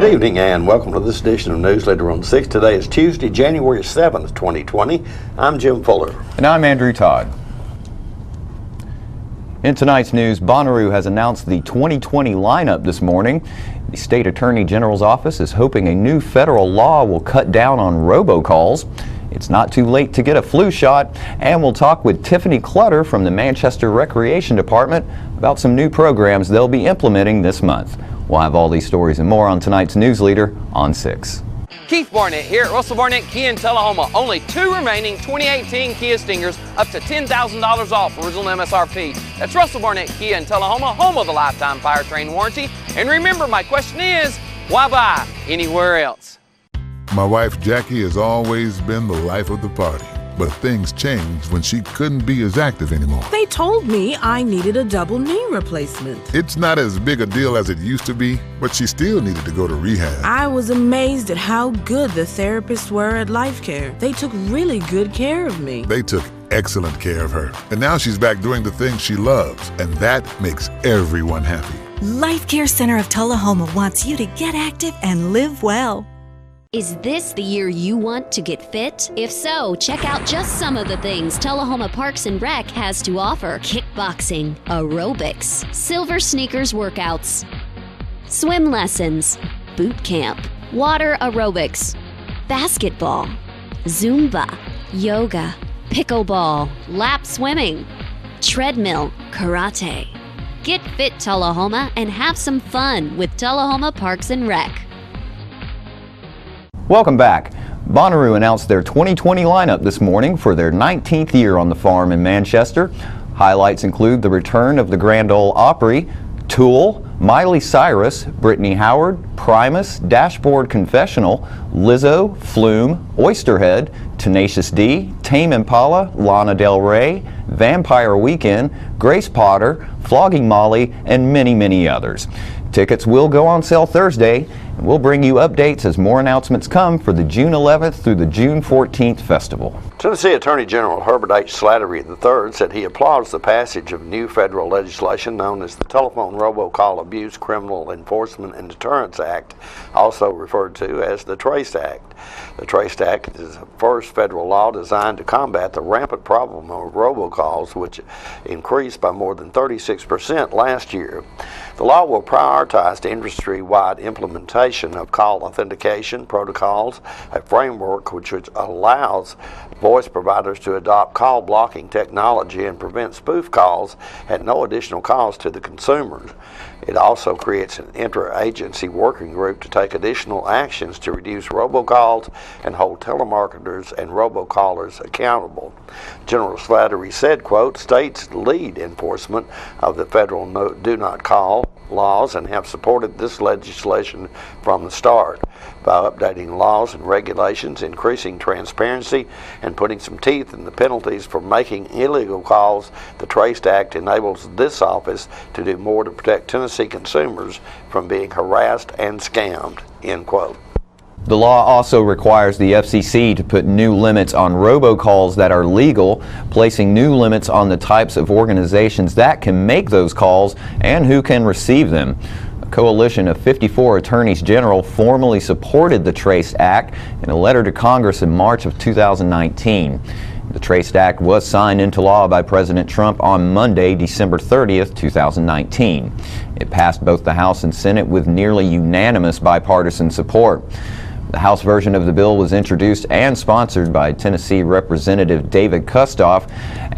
Good evening and welcome to this edition of Newsletter on 6. Today is Tuesday, January 7th, 2020. I'm Jim Fuller. And I'm Andrew Todd. In tonight's news, Bonnaroo has announced the 2020 lineup this morning. The State Attorney General's office is hoping a new federal law will cut down on robocalls. It's not too late to get a flu shot, and we'll talk with Tiffany Clutter from the Manchester Recreation Department about some new programs they'll be implementing this month. We'll have all these stories and more on tonight's News Leader on 6. Keith Barnett here at Russell Barnett Kia in Tullahoma. Only 2 remaining 2018 Kia Stingers up to $10,000 off original MSRP. That's Russell Barnett Kia in Tullahoma, home of the lifetime powertrain warranty. And remember, my question is, why buy anywhere else? My wife Jackie has always been the life of the party. But things changed when she couldn't be as active anymore. They told me I needed a double knee replacement. It's not as big a deal as it used to be, but she still needed to go to rehab. I was amazed at how good the therapists were at Life Care. They took really good care of me. They took excellent care of her. And now she's back doing the things she loves, and that makes everyone happy. Life Care Center of Tullahoma wants you to get active and live well. Is this the year you want to get fit? If so, check out just some of the things Tullahoma Parks and Rec has to offer. Kickboxing, aerobics, silver sneakers workouts, swim lessons, boot camp, water aerobics, basketball, Zumba, yoga, pickleball, lap swimming, treadmill, karate. Get fit, Tullahoma, and have some fun with Tullahoma Parks and Rec. Welcome back. Bonnaroo announced their 2020 lineup this morning for their 19th year on the farm in Manchester. Highlights include the return of the Grand Ole Opry, Tool, Miley Cyrus, Brittany Howard, Primus, Dashboard Confessional, Lizzo, Flume, Oysterhead, Tenacious D, Tame Impala, Lana Del Rey, Vampire Weekend, Grace Potter, Flogging Molly, and many, many others. Tickets will go on sale Thursday, and we'll bring you updates as more announcements come for the June 11th through the June 14th festival. Tennessee Attorney General Herbert H. Slattery III said he applauds the passage of new federal legislation known as the Telephone Robocall Abuse Criminal Enforcement and Deterrence Act, also referred to as the TRACE Act. The TRACE Act is the first federal law designed to combat the rampant problem of robocalls, which increased by more than 36% last year. The law will prioritize the industry-wide implementation of call authentication protocols, a framework which allows voice providers to adopt call blocking technology and prevent spoof calls at no additional cost to the consumers. It also creates an interagency working group to take additional actions to reduce robocalls and hold telemarketers and robocallers accountable. General Slattery said, quote, states lead enforcement of the federal do not call laws and have supported this legislation from the start. By updating laws and regulations, increasing transparency, and putting some teeth in the penalties for making illegal calls, the TRACE Act enables this office to do more to protect Tennessee consumers from being harassed and scammed, end quote. The law also requires the FCC to put new limits on robocalls that are legal, placing new limits on the types of organizations that can make those calls and who can receive them. A coalition of 54 attorneys general formally supported the TRACE Act in a letter to Congress in March of 2019. The TRACE Act was signed into law by President Trump on Monday, December 30th, 2019. It passed both the House and Senate with nearly unanimous bipartisan support. The House version of the bill was introduced and sponsored by Tennessee Representative David Kustoff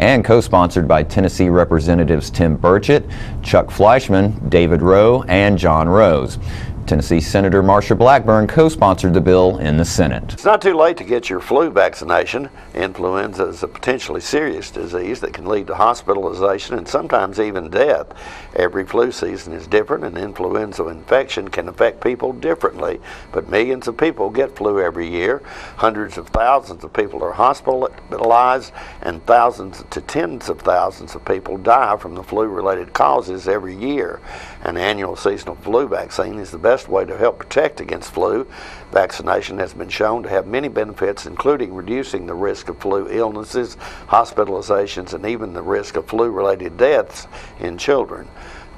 and co-sponsored by Tennessee Representatives Tim Burchett, Chuck Fleischman, David Rowe, and John Rose. Tennessee Senator Marsha Blackburn co-sponsored the bill in the Senate. It's not too late to get your flu vaccination. Influenza is a potentially serious disease that can lead to hospitalization and sometimes even death. Every flu season is different, and influenza infection can affect people differently, but millions of people get flu every year. Hundreds of thousands of people are hospitalized, and thousands to tens of thousands of people die from the flu-related causes every year. An annual seasonal flu vaccine is the best way to help protect against flu. Vaccination has been shown to have many benefits, including reducing the risk of flu illnesses, hospitalizations, and even the risk of flu-related deaths in children.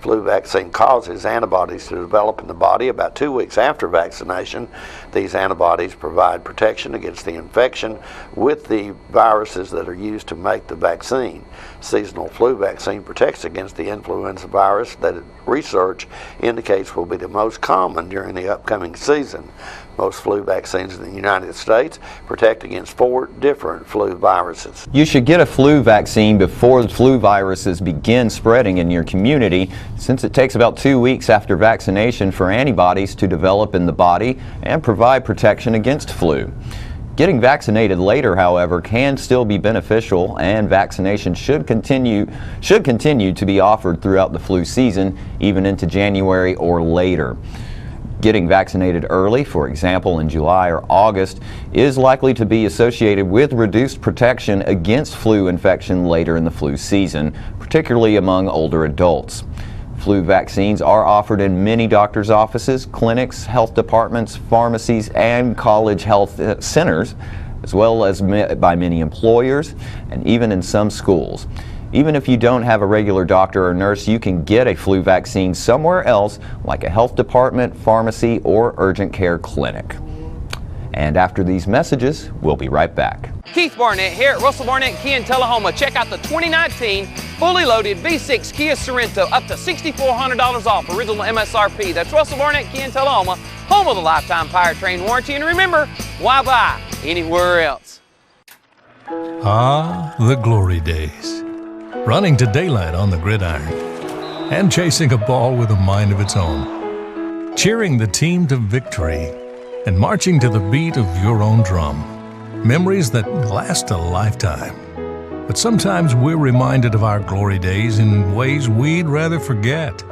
flu vaccine causes antibodies to develop in the body about 2 weeks after vaccination. These antibodies provide protection against the infection with the viruses that are used to make the vaccine. Seasonal flu vaccine protects against the influenza virus that research indicates will be the most common during the upcoming season. Most flu vaccines in the United States protect against 4 different flu viruses. You should get a flu vaccine before the flu viruses begin spreading in your community, since it takes about 2 weeks after vaccination for antibodies to develop in the body and provide protection against flu. Getting vaccinated later, however, can still be beneficial, and vaccination should continue to be offered throughout the flu season, even into January or later. Getting vaccinated early, for example in July or August, is likely to be associated with reduced protection against flu infection later in the flu season, particularly among older adults. Flu vaccines are offered in many doctors' offices, clinics, health departments, pharmacies, and college health centers, as well as by many employers and even in some schools. Even if you don't have a regular doctor or nurse, you can get a flu vaccine somewhere else, like a health department, pharmacy, or urgent care clinic. And after these messages, we'll be right back. Keith Barnett here at Russell Barnett Kia in Tullahoma. Check out the 2019 fully loaded V6 Kia Sorento, up to $6,400 off original MSRP. That's Russell Barnett Kia in Tullahoma, home of the lifetime powertrain warranty. And remember, why buy anywhere else? Ah, the glory days. Running to daylight on the gridiron and chasing a ball with a mind of its own. Cheering the team to victory and marching to the beat of your own drum. Memories that last a lifetime. But sometimes we're reminded of our glory days in ways we'd rather forget.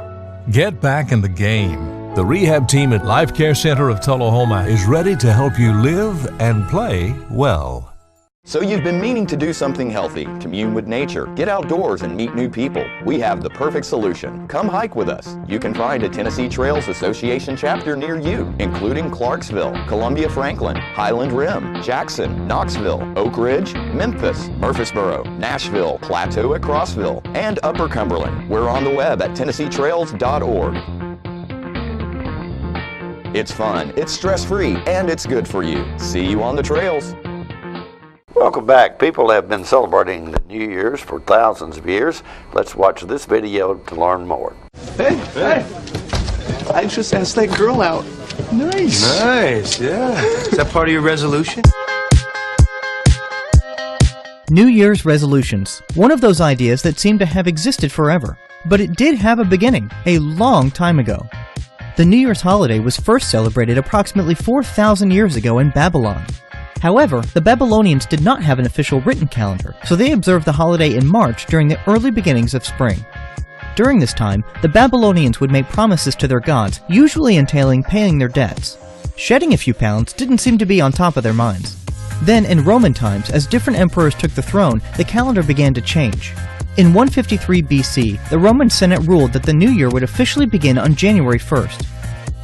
Get back in the game. The rehab team at Life Care Center of Tullahoma is ready to help you live and play well. So you've been meaning to do something healthy, commune with nature, get outdoors and meet new people. We have the perfect solution. Come hike with us. You can find a Tennessee Trails Association chapter near you, including Clarksville, Columbia Franklin, Highland Rim, Jackson, Knoxville, Oak Ridge, Memphis, Murfreesboro, Nashville, Plateau at Crossville, and Upper Cumberland. We're on the web at TennesseeTrails.org. It's fun, it's stress-free, and it's good for you. See you on the trails. Welcome back. People have been celebrating the New Year's for thousands of years. Let's watch this video to learn more. Hey, I just asked that girl out. Nice. Nice, yeah. Is that part of your resolution? New Year's resolutions. One of those ideas that seem to have existed forever. But it did have a beginning, a long time ago. The New Year's holiday was first celebrated approximately 4,000 years ago in Babylon. However, the Babylonians did not have an official written calendar, so they observed the holiday in March during the early beginnings of spring. During this time, the Babylonians would make promises to their gods, usually entailing paying their debts. Shedding a few pounds didn't seem to be on top of their minds. Then, in Roman times, as different emperors took the throne, the calendar began to change. In 153 BC, the Roman Senate ruled that the new year would officially begin on January 1st.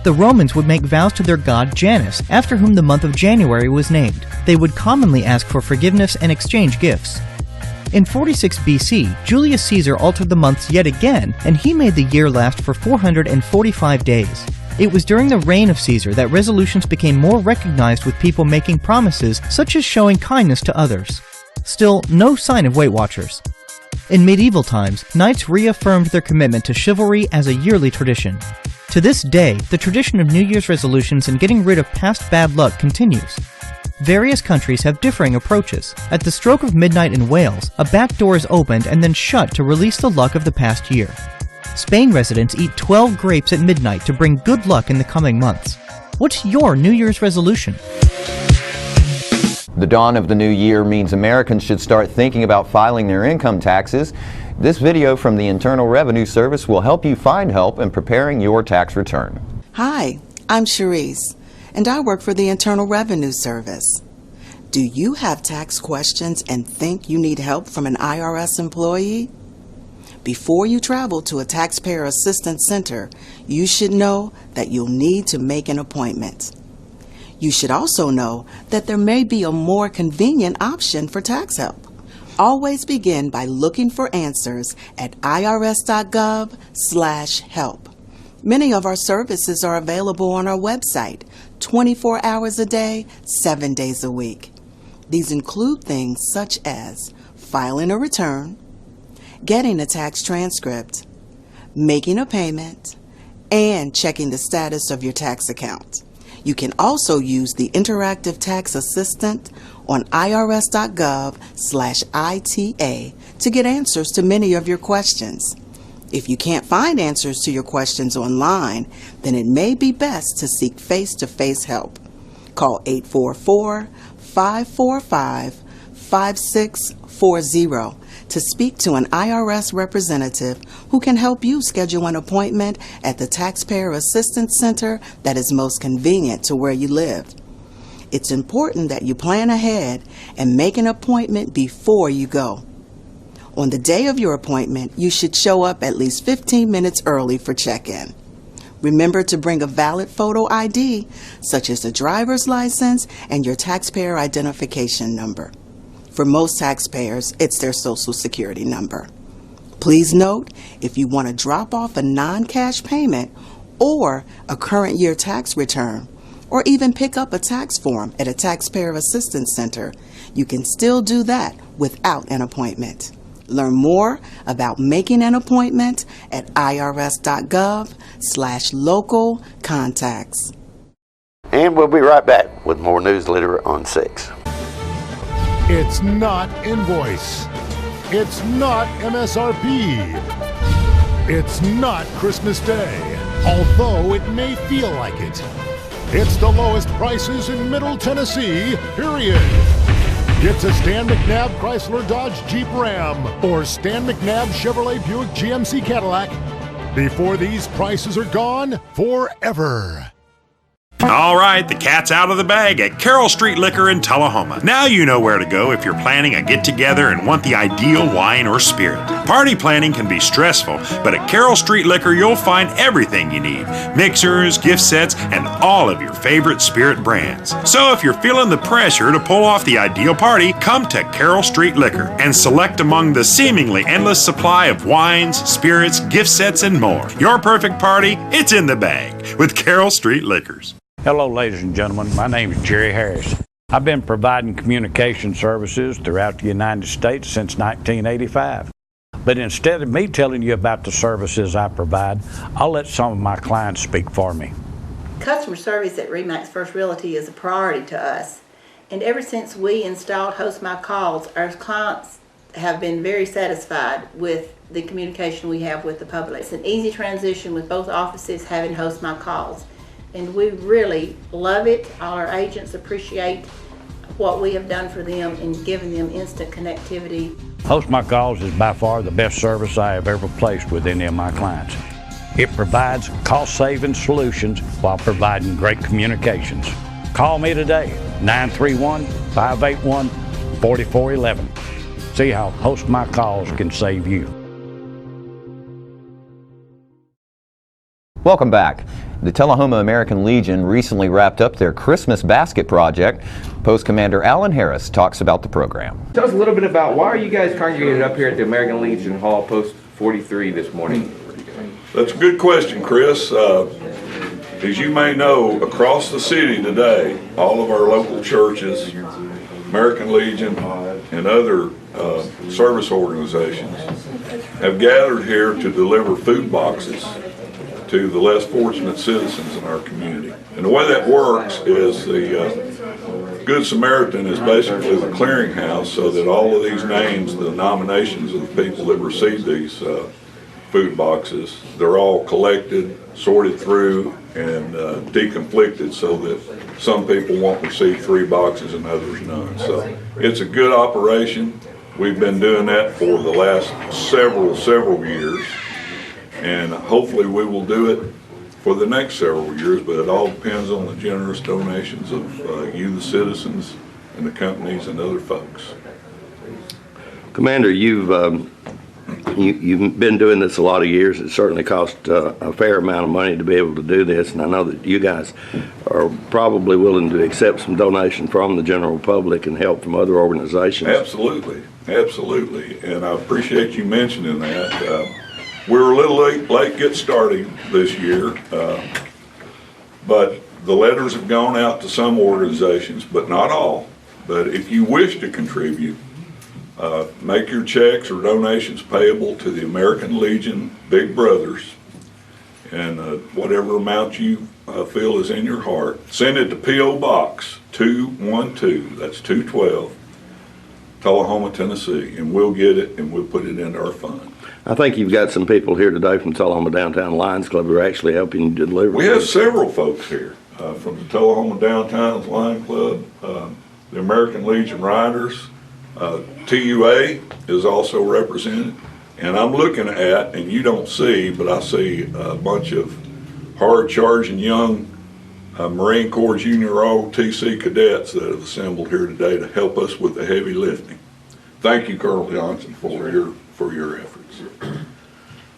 The Romans would make vows to their god Janus, after whom the month of January was named. They would commonly ask for forgiveness and exchange gifts. In 46 BC, Julius Caesar altered the months yet again, and he made the year last for 445 days. It was during the reign of Caesar that resolutions became more recognized, with people making promises such as showing kindness to others. Still, no sign of Weight Watchers. In medieval times, knights reaffirmed their commitment to chivalry as a yearly tradition. To this day, the tradition of New Year's resolutions and getting rid of past bad luck continues. Various countries have differing approaches. At the stroke of midnight in Wales, a back door is opened and then shut to release the luck of the past year. Spain residents eat 12 grapes at midnight to bring good luck in the coming months. What's your New Year's resolution? The dawn of the new year means Americans should start thinking about filing their income taxes. This video from the Internal Revenue Service will help you find help in preparing your tax return. Hi, I'm Cherise, and I work for the Internal Revenue Service. Do you have tax questions and think you need help from an IRS employee? Before you travel to a Taxpayer Assistance Center, you should know that you'll need to make an appointment. You should also know that there may be a more convenient option for tax help. Always begin by looking for answers at irs.gov/help. Many of our services are available on our website 24 hours a day, 7 days a week. These include things such as filing a return, getting a tax transcript, making a payment, and checking the status of your tax account. You can also use the Interactive Tax Assistant on irs.gov/ITA to get answers to many of your questions. If you can't find answers to your questions online, then it may be best to seek face-to-face help. Call 844-545-5640 to speak to an IRS representative who can help you schedule an appointment at the Taxpayer Assistance Center that is most convenient to where you live. It's important that you plan ahead and make an appointment before you go. On the day of your appointment, you should show up at least 15 minutes early for check-in. Remember to bring a valid photo ID, such as a driver's license and your taxpayer identification number. For most taxpayers, it's their Social Security number. Please note, if you want to drop off a non-cash payment or a current year tax return, or even pick up a tax form at a Taxpayer Assistance Center, you can still do that without an appointment. Learn more about making an appointment at irs.gov/local contacts. And we'll be right back with more News Leader on 6. It's not invoice. It's not MSRP. It's not Christmas Day, although it may feel like it. It's the lowest prices in Middle Tennessee, period. Get to Stan McNabb Chrysler Dodge Jeep Ram or Stan McNabb Chevrolet Buick GMC Cadillac before these prices are gone forever. All right, the cat's out of the bag at Carroll Street Liquor in Tullahoma. Now you know where to go if you're planning a get-together and want the ideal wine or spirit. Party planning can be stressful, but at Carroll Street Liquor you'll find everything you need. Mixers, gift sets, and all of your favorite spirit brands. So if you're feeling the pressure to pull off the ideal party, come to Carroll Street Liquor and select among the seemingly endless supply of wines, spirits, gift sets, and more. Your perfect party, it's in the bag with Carroll Street Liquors. Hello, ladies and gentlemen. My name is Jerry Harris. I've been providing communication services throughout the United States since 1985. But instead of me telling you about the services I provide, I'll let some of my clients speak for me. Customer service at RE/MAX First Realty is a priority to us. And ever since we installed Host My Calls, our clients have been very satisfied with the communication we have with the public. It's an easy transition with both offices having Host My Calls. And we really love it. All our agents appreciate what we have done for them in giving them instant connectivity. Host My Calls is by far the best service I have ever placed with any of my clients. It provides cost-saving solutions while providing great communications. Call me today, 931-581-4411. See how Host My Calls can save you. Welcome back. The Tullahoma American Legion recently wrapped up their Christmas basket project. Post Commander Alan Harris talks about the program. Tell us a little bit about why are you guys congregated up here at the American Legion Hall, Post 43 this morning? That's a good question, Chris. As you may know, across the city today, all of our local churches, American Legion, and other service organizations have gathered here to deliver food boxes to the less fortunate citizens in our community. And the way that works is the Good Samaritan is basically the clearinghouse so that all of these names, the nominations of the people that receive these food boxes, they're all collected, sorted through, and deconflicted so that some people won't receive 3 boxes and others none. So it's a good operation. We've been doing that for the last several years. And hopefully we will do it for the next several years, but it all depends on the generous donations of you, the citizens, and the companies and other folks. Commander, you've You've been doing this a lot of years. It certainly cost a fair amount of money to be able to do this, and I know that you guys are probably willing to accept some donation from the general public and help from other organizations. Absolutely, absolutely, and I appreciate you mentioning that. We were a little late get starting this year, but the letters have gone out to some organizations, but not all. But if you wish to contribute, make your checks or donations payable to the American Legion Big Brothers, and whatever amount you feel is in your heart, send it to P.O. Box 212, that's 212, Tullahoma, Tennessee, and we'll get it and we'll put it into our fund. I think you've got some people here today from Tullahoma Downtown Lions Club who are actually helping you deliver. We have several folks here from the Tullahoma Downtown Lions Club, the American Legion Riders, TUA is also represented, and I'm looking at, and you don't see, but I see a bunch of hard-charging young Marine Corps Junior ROTC cadets that have assembled here today to help us with the heavy lifting. Thank you, Colonel Johnson, for your efforts.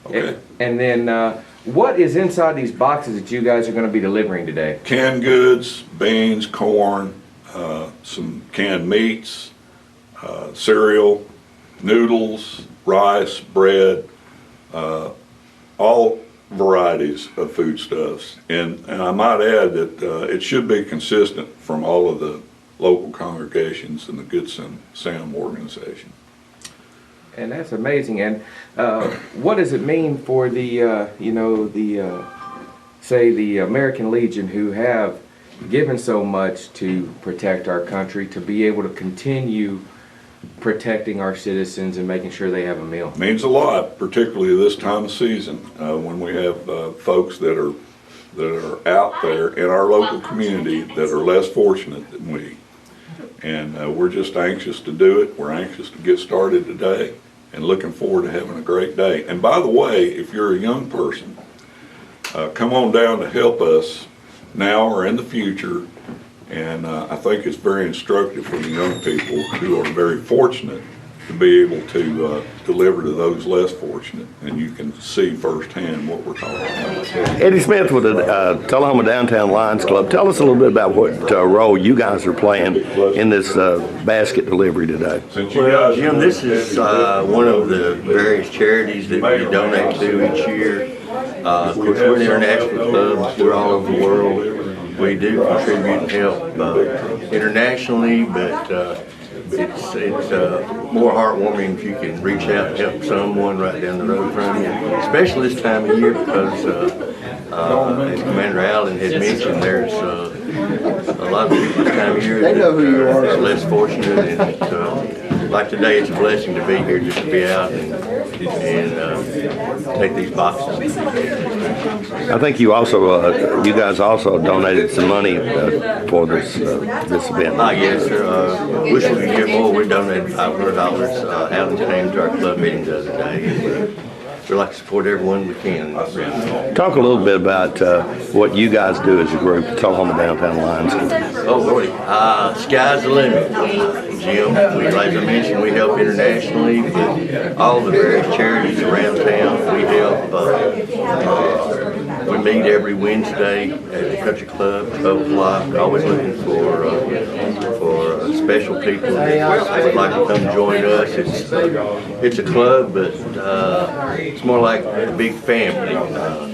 Okay. And then, what is inside these boxes that you guys are going to be delivering today? Canned goods, beans, corn, some canned meats, cereal, noodles, rice, bread, all varieties of foodstuffs. And I might add that it should be consistent from all of the local congregations and the Good Sam organization. And that's amazing. And what does it mean for the, say the American Legion, who have given so much to protect our country, to be able to continue protecting our citizens and making sure they have a meal? Means a lot, particularly this time of season, when we have folks that are out there in our local community that are less fortunate than we. And we're just anxious to do it. We're anxious to get started today and looking forward to having a great day. And by the way, if you're a young person, come on down to help us now or in the future. And I think it's very instructive for the young people who are very fortunate to be able to deliver to those less fortunate. And you can see firsthand what we're talking about. Eddie Smith with the Tullahoma Downtown Lions Club. Tell us a little bit about what role you guys are playing in this basket delivery today. Well, Jim, this is one of the various charities that we donate to each year. Of course, we're an international club. We're all over the world. We do contribute and help internationally, but it's more heartwarming if you can reach out and help someone right down the road from you, especially this time of year, because as Commander Allen had mentioned, there's a lot of people this time of year that are less fortunate, and like today, it's a blessing to be here, just to be out and take these boxes. I think you guys also donated some money for this event. Yes, sir. Wish we could get more. We donated $500. Alan came to our club meeting the other day. We like to support everyone we can. Talk a little bit about what you guys do as a group, the Tullahoma Downtown Lions. Oh, Lordy. Sky's the limit, Jim. Like I mentioned, we help internationally with all the various charities around town. We help. We meet every Wednesday at the Country Club, 12 o'clock. Always looking for special people that would like to come join us. It's a club, but it's more like a big family.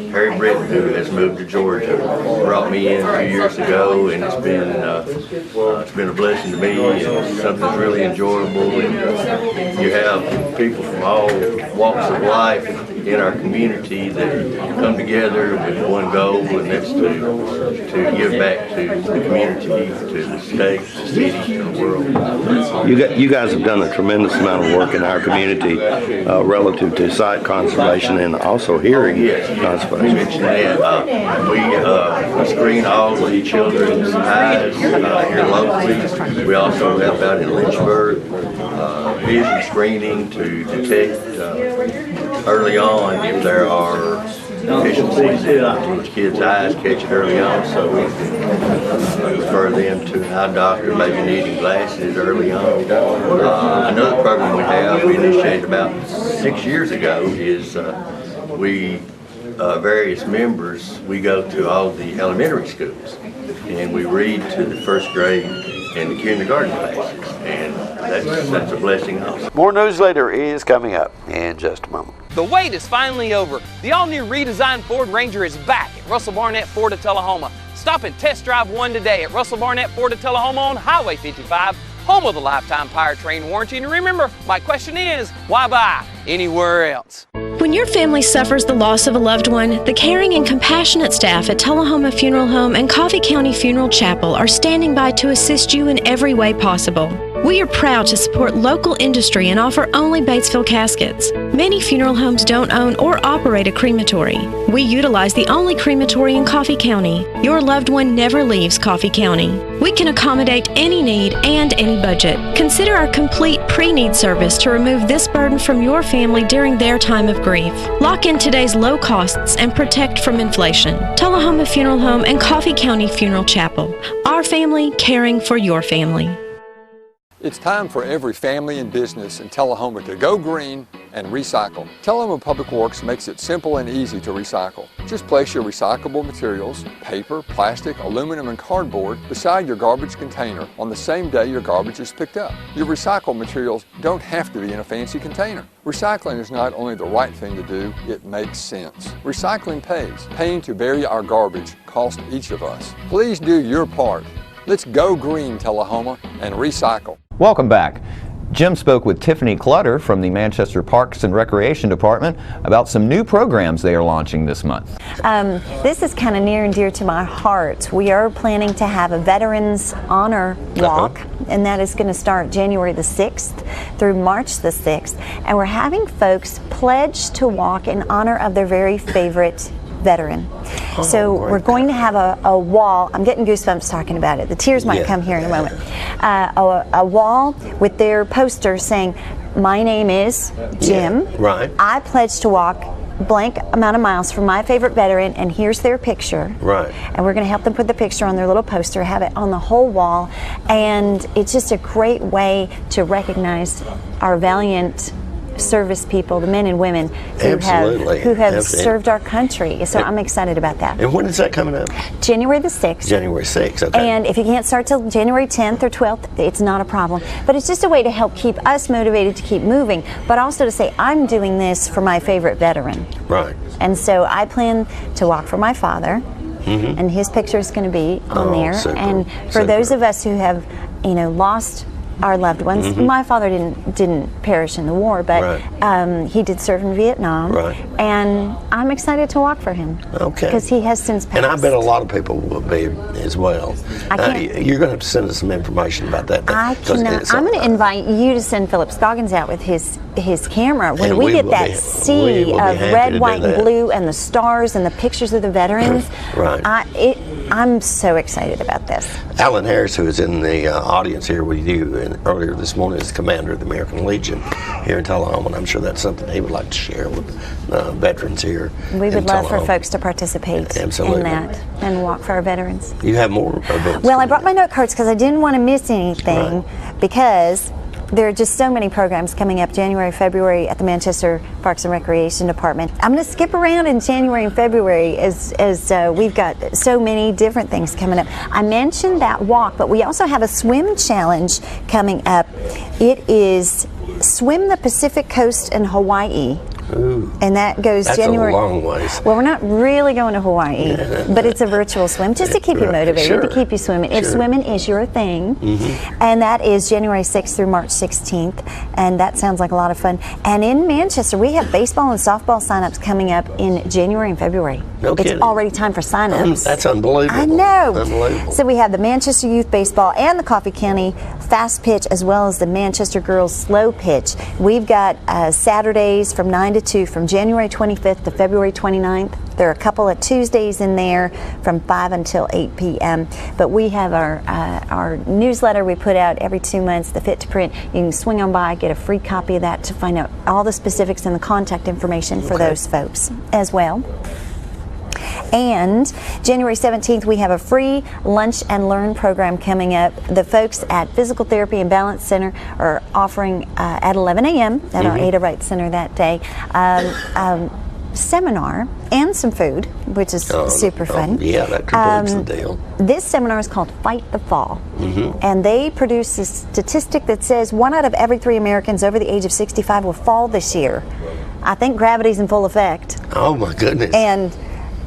Harry Britton, who has moved to Georgia, brought me in a few years ago, and it's been a blessing to me, and something that's really enjoyable. And you have people from all walks of life in our community that come together with one goal, and that's to give back to the community, to the states, the cities, to the world. You guys have done a tremendous amount of work in our community relative to sight conservation and also hearing conservation. We mentioned that. We screen all the children's eyes here locally. We also help out in Lynchburg, vision screening to detect early on if there are teach kids' eyes, catch it early on, so we refer them to an eye doctor, maybe needing glasses early on. Another program we initiated about 6 years ago is various members, we go to all the elementary schools and we read to the first grade and the kindergarten classes, and that's a blessing also. More news later is coming up in just a moment. The wait is finally over. The all-new redesigned Ford Ranger is back at Russell Barnett Ford of Tullahoma. Stop and test drive one today at Russell Barnett Ford of Tullahoma on Highway 55, home of the lifetime powertrain warranty. And remember, my question is, why buy anywhere else? When your family suffers the loss of a loved one, the caring and compassionate staff at Tullahoma Funeral Home and Coffee County Funeral Chapel are standing by to assist you in every way possible. We are proud to support local industry and offer only Batesville caskets. Many funeral homes don't own or operate a crematory. We utilize the only crematory in Coffee County. Your loved one never leaves Coffee County. We can accommodate any need and any budget. Consider our complete pre-need service to remove this burden from your family during their time of grief. Lock in today's low costs and protect from inflation. Tullahoma Funeral Home and Coffee County Funeral Chapel. Our family caring for your family. It's time for every family and business in Tullahoma to go green and recycle. Tullahoma Public Works makes it simple and easy to recycle. Just place your recyclable materials, paper, plastic, aluminum, and cardboard beside your garbage container on the same day your garbage is picked up. Your recycled materials don't have to be in a fancy container. Recycling is not only the right thing to do, it makes sense. Recycling pays. Paying to bury our garbage costs each of us. Please do your part. Let's go green, Tullahoma, and recycle. Welcome back. Jim spoke with Tiffany Clutter from the Manchester Parks and Recreation Department about some new programs they are launching this month. This is kind of near and dear to my heart. We are planning to have a Veterans Honor Walk, and that is going to start January the 6th through March the 6th. And we're having folks pledge to walk in honor of their very favorite veteran. So we're going to have a wall. I'm getting goosebumps talking about it. The tears might come here in a moment. A wall with their poster saying, "My name is Jim. Right. I pledge to walk blank amount of miles for my favorite veteran," and here's their picture. Right. And we're going to help them put the picture on their little poster, have it on the whole wall, and it's just a great way to recognize our valiant service people, the men and women who have served our country. So I'm excited about that. And when is that coming up? January the 6th. January 6th, okay. And if you can't start till January 10th or 12th, it's not a problem. But it's just a way to help keep us motivated to keep moving, but also to say, I'm doing this for my favorite veteran. Right. And so I plan to walk for my father, and his picture is going to be on there. Super, and for those of us who have, lost our loved ones. My father didn't perish in the war, but he did serve in Vietnam, and I'm excited to walk for him. Okay. Because he has since passed. And I bet a lot of people will be as well. You're going to have to send us some information about that. I cannot. I'm going to invite you to send Philip Scoggins out with his camera. When we get that sea of red, white, and blue, and the stars, and the pictures of the veterans, I'm so excited about this. Alan Harris, who is in the audience here with you earlier this morning, is commander of the American Legion here in Tullahoma, and I'm sure that's something he would like to share with veterans here. We would love for folks to participate in that and walk for our veterans. You have more events? Well, I brought my note cards because I didn't want to miss anything, because there are just so many programs coming up January, February at the Manchester Parks and Recreation Department. I'm going to skip around in January and February as we've got so many different things coming up. I mentioned that walk, but we also have a swim challenge coming up. It is Swim the Pacific Coast in Hawaii. Ooh, and that goes January. That's a long ways. Well, we're not really going to Hawaii, but it's a virtual swim just to keep you motivated, to keep you swimming. If swimming is your thing, and that is January 6th through March 16th, and that sounds like a lot of fun. And in Manchester, we have baseball and softball signups coming up in January and February. No kidding. It's already time for signups. That's unbelievable. I know. Unbelievable. So we have the Manchester Youth Baseball and the Coffee County Fast Pitch, as well as the Manchester Girls Slow Pitch. We've got Saturdays from 9 to 2 from January 25th to February 29th. There are a couple of Tuesdays in there from 5 until 8 p.m. But we have our newsletter we put out every 2 months, the Fit to Print. You can swing on by, get a free copy of that to find out all the specifics and the contact information for those folks as well. And January 17th, we have a free lunch and learn program coming up. The folks at Physical Therapy and Balance Center are offering at 11 a.m. at our Ada Wright Center that day. Seminar and some food, which is super fun. Yeah, that completes the deal. This seminar is called Fight the Fall, and they produce a statistic that says 1 out of every 3 Americans over the age of 65 will fall this year. I think gravity's in full effect. Oh my goodness. And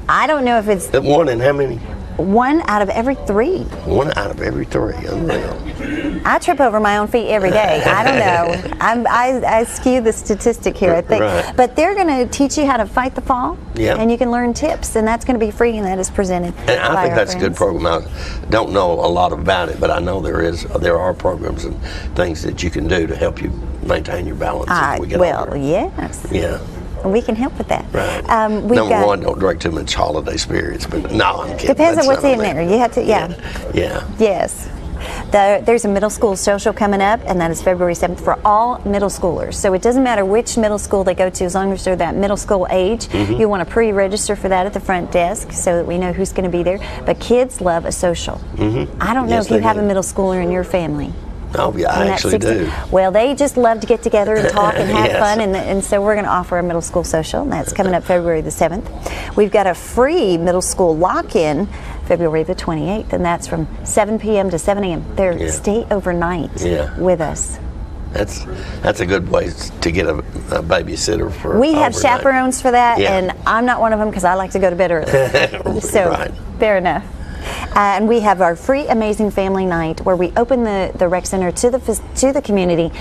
I don't know if it's... 1 in how many? 1 out of every 3. 1 out of every 3, unreal. I trip over my own feet every day. I don't know. I skew the statistic here, I think. Right. But they're going to teach you how to fight the fall, and you can learn tips, and that's going to be free, and that is presented And I by think our that's a friends. good program. I don't know a lot about it, but I know there are programs and things that you can do to help you maintain your balance as we get older. Yes. Yeah. We can help with that. Right. We've Number got, 1, don't drink too much holiday spirits, but no, I'm kidding. depends That's on what's not in there. You have to, Yeah. Yes. There's a middle school social coming up, and that is February 7th for all middle schoolers. So it doesn't matter which middle school they go to, as long as they're that middle school age. You want to pre-register for that at the front desk so that we know who's going to be there. But kids love a social. I don't know if you have a middle schooler in your family. Oh, yeah, I actually do. Well, they just love to get together and talk and have Yes. fun, and so we're going to offer a middle school social, and that's coming up February the 7th. We've got a free middle school lock-in February the 28th, and that's from 7 p.m. to 7 a.m. They stay overnight with us. That's a good way to get a babysitter for We have overnight. chaperones for that, Yeah. and I'm not one of them because I like to go to bed early. So, fair enough. And we have our free Amazing Family Night, where we open the rec center to the community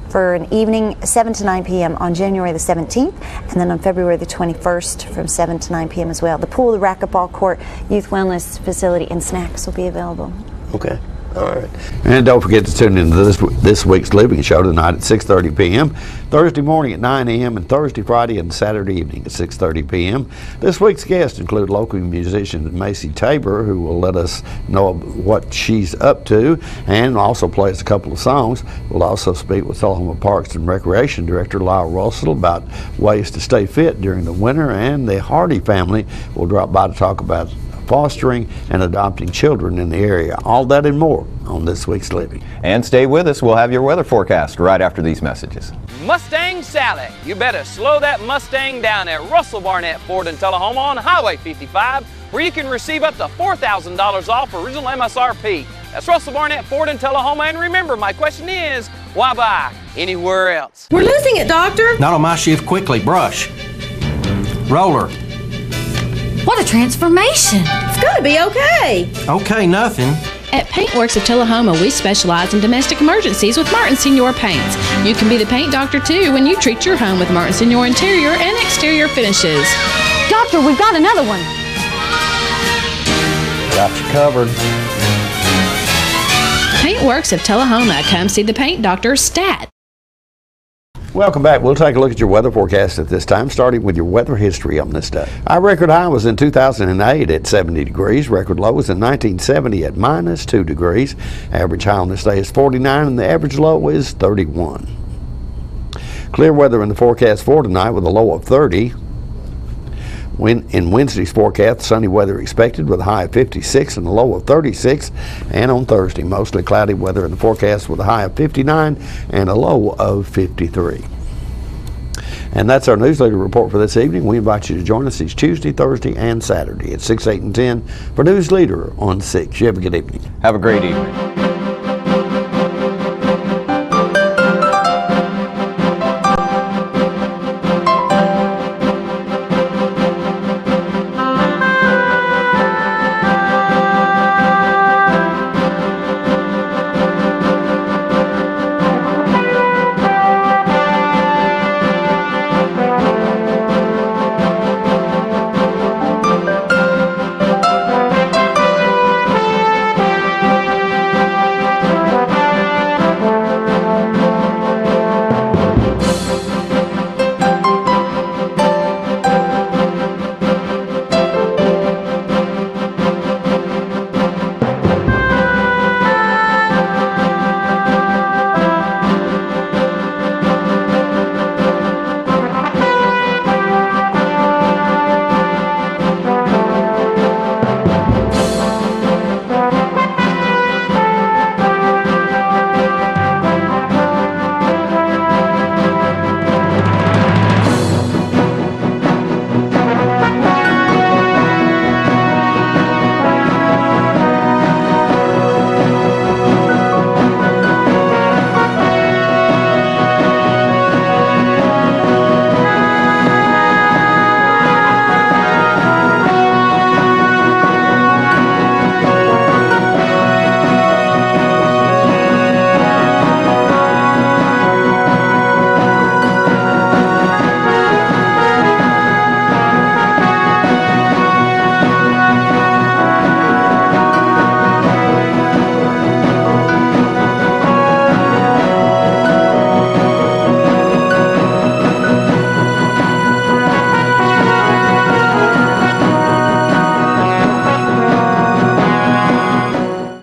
for an evening 7 to 9 p.m. on January the 17th, and then on February the 21st from 7 to 9 p.m. as well. The pool, the racquetball court, youth wellness facility, and snacks will be available. Okay. All right. And don't forget to tune into this week's Living Show tonight at 6:30 p.m., Thursday morning at 9 a.m., and Thursday, Friday, and Saturday evening at 6:30 p.m. This week's guests include local musician Macy Tabor, who will let us know what she's up to and also play us a couple of songs. We'll also speak with Tullahoma Parks and Recreation Director Lyle Russell about ways to stay fit during the winter, and the Hardy family will drop by to talk about fostering and adopting children in the area. All that and more on this week's Living. And stay with us. We'll have your weather forecast right after these messages. Mustang Sally. You better slow that Mustang down at Russell Barnett Ford in Tullahoma on Highway 55, where you can receive up to $4,000 off original MSRP. That's Russell Barnett Ford in Tullahoma. And remember, my question is, why buy anywhere else? We're losing it, Doctor. Not on my shift. Quickly, brush. Roller. What a transformation. It's gonna be okay. Okay, nothing. At Paintworks of Tullahoma, we specialize in domestic emergencies with Martin Senior Paints. You can be the paint doctor too when you treat your home with Martin Senior interior and exterior finishes. Doctor, we've got another one. Got you covered. Paintworks of Tullahoma. Come see the paint doctor, Stat. Welcome back. We'll take a look at your weather forecast at this time, starting with your weather history on this day. Our record high was in 2008 at 70 degrees. Record low was in 1970 at -2 degrees. Average high on this day is 49, and the average low is 31. Clear weather in the forecast for tonight with a low of 30. In Wednesday's forecast, sunny weather expected with a high of 56 and a low of 36. And on Thursday, mostly cloudy weather in the forecast with a high of 59 and a low of 53. And that's our newsletter report for this evening. We invite you to join us each Tuesday, Thursday, and Saturday at 6, 8, and 10 for News Leader on 6. You have a good evening. Have a great evening.